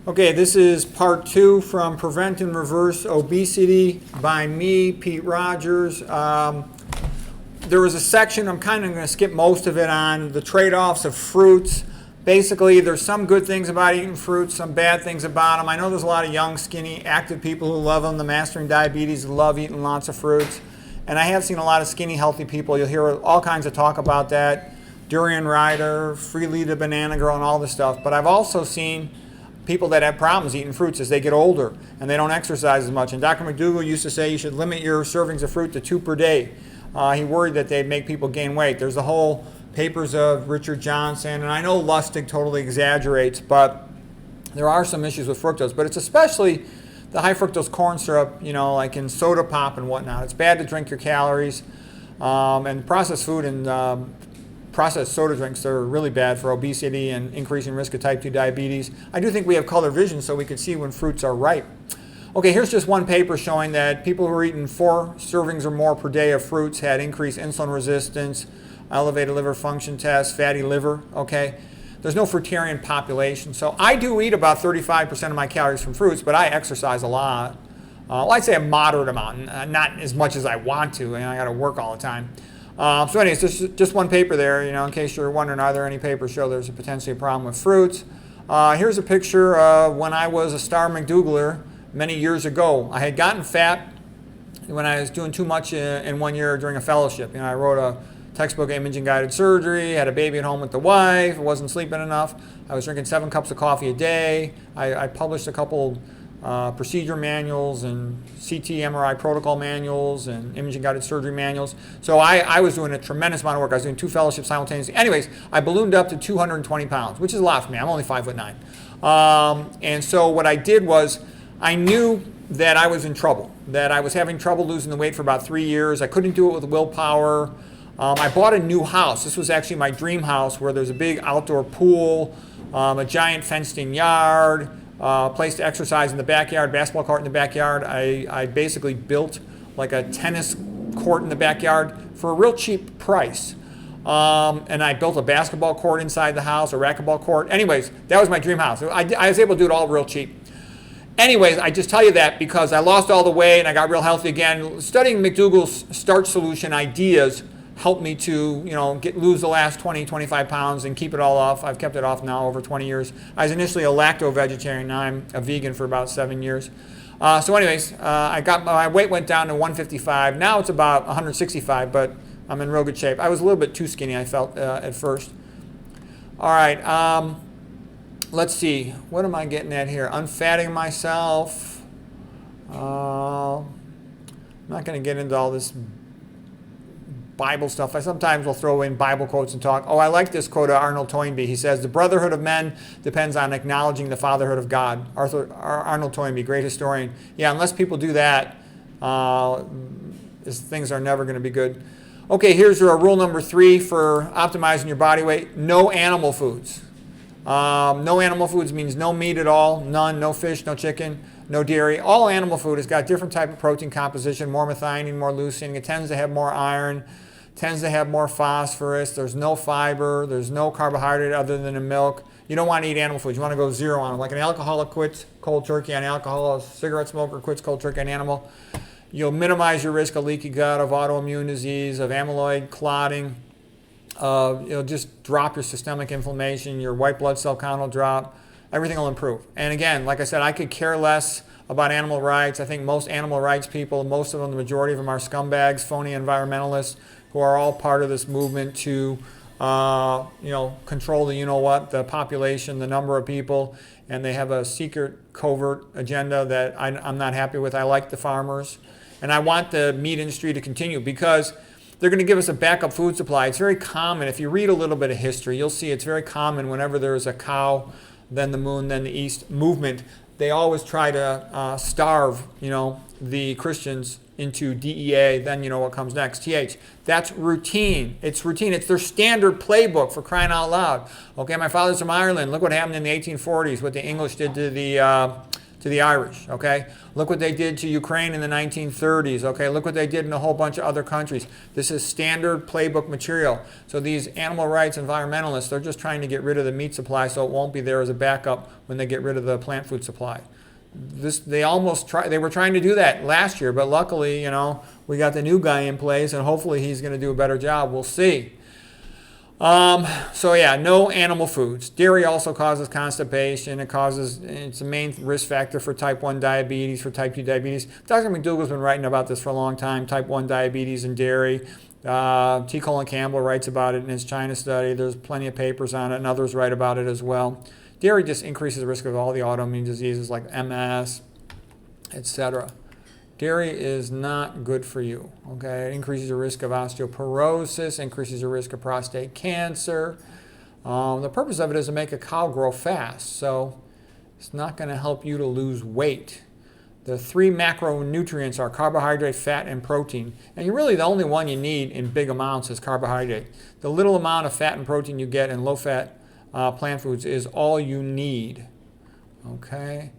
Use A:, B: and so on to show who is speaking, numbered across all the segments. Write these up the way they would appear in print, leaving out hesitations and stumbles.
A: Okay, this is part 2 from Prevent and Reverse Obesity by me, Pete Rogers. There was a section, I'm kind of going to skip most of it, on the trade-offs of fruits. Basically, there's some good things about eating fruits, some bad things about them. I know there's a lot of young, skinny, active people who love them. The Mastering Diabetes love eating lots of fruits. And I have seen a lot of skinny, healthy people. You'll hear all kinds of talk about that. Durian Rider, Freely the Banana Girl, and all this stuff. But I've also seen people that have problems eating fruits as they get older and they don't exercise as much. And Dr. McDougall used to say you should limit your servings of fruit to 2 per day. He worried that they'd make people gain weight. There's the whole papers of Richard Johnson, and I know Lustig totally exaggerates, but there are some issues with fructose. But it's especially the high fructose corn syrup, like in soda pop and whatnot. It's bad to drink your calories, and processed food and processed soda drinks are really bad for obesity and increasing risk of type 2 diabetes. I do think we have color vision so we can see when fruits are ripe. Okay, here's just one paper showing that people who were eating 4 servings or more per day of fruits had increased insulin resistance, elevated liver function tests, fatty liver, okay? There's no fruitarian population. So I do eat about 35% of my calories from fruits, but I exercise a lot. Well, I'd say a moderate amount, not as much as I want to, and I got to work all the time. So anyways, just one paper there, in case you're wondering, are there any papers show there's potentially a problem with fruits? Here's a picture of when I was a star McDougall many years ago. I had gotten fat when I was doing too much in 1 year during a fellowship. I wrote a textbook, Imaging Guided Surgery, had a baby at home with the wife, wasn't sleeping enough. I was drinking 7 cups of coffee a day. I published a couple procedure manuals and CT MRI protocol manuals and imaging guided surgery manuals. So I was doing a tremendous amount of work. I was doing 2 fellowships simultaneously. Anyways, I ballooned up to 220 pounds, which is a lot for me. I'm only 5'9". And so what I did was I knew that I was in trouble, that I was having trouble losing the weight for about 3 years. I couldn't do it with willpower. I bought a new house. This was actually my dream house where there's a big outdoor pool, a giant fenced-in yard, place to exercise in the backyard, basketball court in the backyard. I basically built like a tennis court in the backyard for a real cheap price. And I built a basketball court inside the house, a racquetball court. Anyways, that was my dream house. I was able to do it all real cheap. Anyways, I just tell you that because I lost all the weight and I got real healthy again. Studying McDougall's starch solution ideas helped me to, lose the last 20, 25 pounds and keep it all off. I've kept it off now over 20 years. I was initially a lacto-vegetarian. Now I'm a vegan for about 7 years. So anyways, my weight went down to 155. Now it's about 165, but I'm in real good shape. I was a little bit too skinny, I felt, at first. All right. Let's see. What am I getting at here? Unfatting myself. I'm not going to get into all this Bible stuff. I sometimes will throw in Bible quotes and talk. I like this quote of Arnold Toynbee. He says, "The brotherhood of men depends on acknowledging the fatherhood of God." Arnold Toynbee, great historian. Yeah, unless people do that, things are never going to be good. Okay, here's rule number 3 for optimizing your body weight. No animal foods. No animal foods means no meat at all, none, no fish, no chicken, no dairy. All animal food has got different type of protein composition, more methionine, more leucine. It tends to have more iron, tends to have more phosphorus. There's no fiber. There's no carbohydrate other than the milk. You don't want to eat animal foods. You want to go zero on them. Like an alcoholic quits cold turkey on alcohol, a cigarette smoker quits cold turkey on animal. You'll minimize your risk of leaky gut, of autoimmune disease, of amyloid clotting. It'll just drop your systemic inflammation. Your white blood cell count will drop. Everything will improve. And again, like I said, I could care less about animal rights. I think most animal rights people, most of them, the majority of them are scumbags, phony environmentalists who are all part of this movement to, control the population, the number of people, and they have a secret, covert agenda that I'm not happy with. I like the farmers, and I want the meat industry to continue because they're going to give us a backup food supply. It's very common. If you read a little bit of history, you'll see it's very common whenever there's a cow, then the moon, then the east movement. They always try to starve, the Christians into DEA, then what comes next, TH. That's routine. It's routine. It's their standard playbook for crying out loud. Okay, my father's from Ireland. Look what happened in the 1840s, what the English did to the to the Irish, okay? Look what they did to Ukraine in the 1930s, okay? Look what they did in a whole bunch of other countries. This is standard playbook material. So these animal rights environmentalists, they're just trying to get rid of the meat supply so it won't be there as a backup when they get rid of the plant food supply. They were trying to do that last year, but luckily, we got the new guy in place, and hopefully he's going to do a better job. We'll see. So yeah, no animal foods. Dairy also causes constipation. It's a main risk factor for type 1 diabetes, for type 2 diabetes. Dr. McDougall's been writing about this for a long time, type 1 diabetes and dairy. T. Colin Campbell writes about it in his China study. There's plenty of papers on it, and others write about it as well. Dairy just increases the risk of all the autoimmune diseases like MS, etc. Dairy is not good for you, okay? It increases the risk of osteoporosis, increases the risk of prostate cancer. The purpose of it is to make a cow grow fast, so it's not going to help you to lose weight. The 3 macronutrients are carbohydrate, fat, and protein. And really the only one you need in big amounts is carbohydrate. The little amount of fat and protein you get in low-fat plant foods is all you need, okay?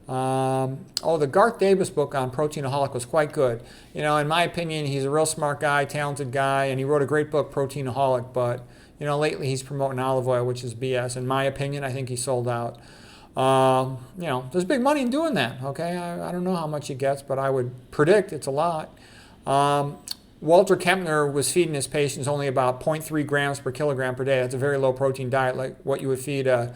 A: The Garth Davis book on Proteinaholic was quite good. In my opinion, he's a real smart guy, talented guy, and he wrote a great book, Proteinaholic, but, lately he's promoting olive oil, which is BS. In my opinion, I think he sold out. There's big money in doing that, okay? I don't know how much he gets, but I would predict it's a lot. Walter Kempner was feeding his patients only about 0.3 grams per kilogram per day. That's a very low protein diet, like what you would feed an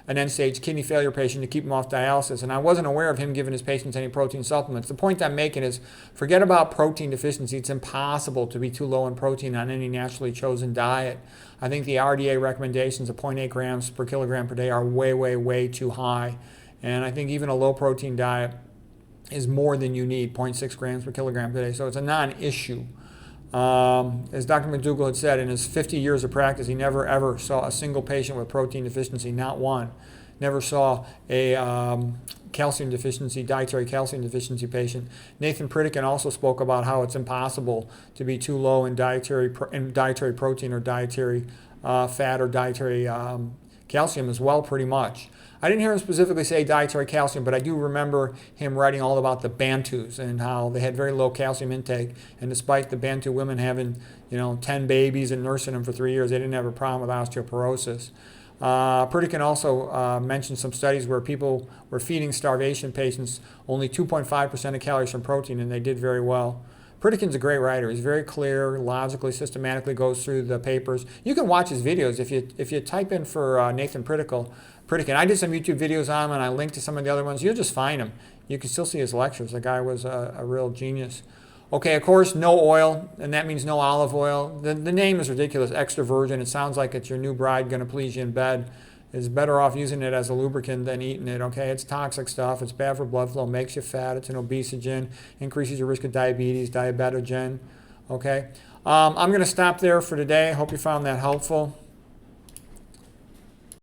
A: end-stage kidney failure patient to keep him off dialysis. And I wasn't aware of him giving his patients any protein supplements. The point I'm making is forget about protein deficiency. It's impossible to be too low in protein on any naturally chosen diet. I think the RDA recommendations of 0.8 grams per kilogram per day are way, way, way too high. And I think even a low protein diet is more than you need, 0.6 grams per kilogram per day. So it's a non-issue. As Dr. McDougall had said, in his 50 years of practice, he never ever saw a single patient with protein deficiency, not one. Never saw a calcium deficiency, dietary calcium deficiency patient. Nathan Pritikin also spoke about how it's impossible to be too low in dietary protein or dietary fat or dietary calcium as well, pretty much. I didn't hear him specifically say dietary calcium, but I do remember him writing all about the Bantus and how they had very low calcium intake. And despite the Bantu women having, 10 babies and nursing them for 3 years, they didn't have a problem with osteoporosis. Pritikin also mentioned some studies where people were feeding starvation patients only 2.5% of calories from protein, and they did very well. Pritikin's a great writer. He's very clear, logically, systematically goes through the papers. You can watch his videos if you type in for Nathan Pritikin. I did some YouTube videos on him, and I linked to some of the other ones. You'll just find him. You can still see his lectures. The guy was a real genius. Okay, of course, no oil, and that means no olive oil. The name is ridiculous, extra virgin. It sounds like it's your new bride going to please you in bed. It's better off using it as a lubricant than eating it, okay? It's toxic stuff. It's bad for blood flow, makes you fat. It's an obesogen, increases your risk of diabetes, diabetogen, okay? I'm going to stop there for today. Hope you found that helpful.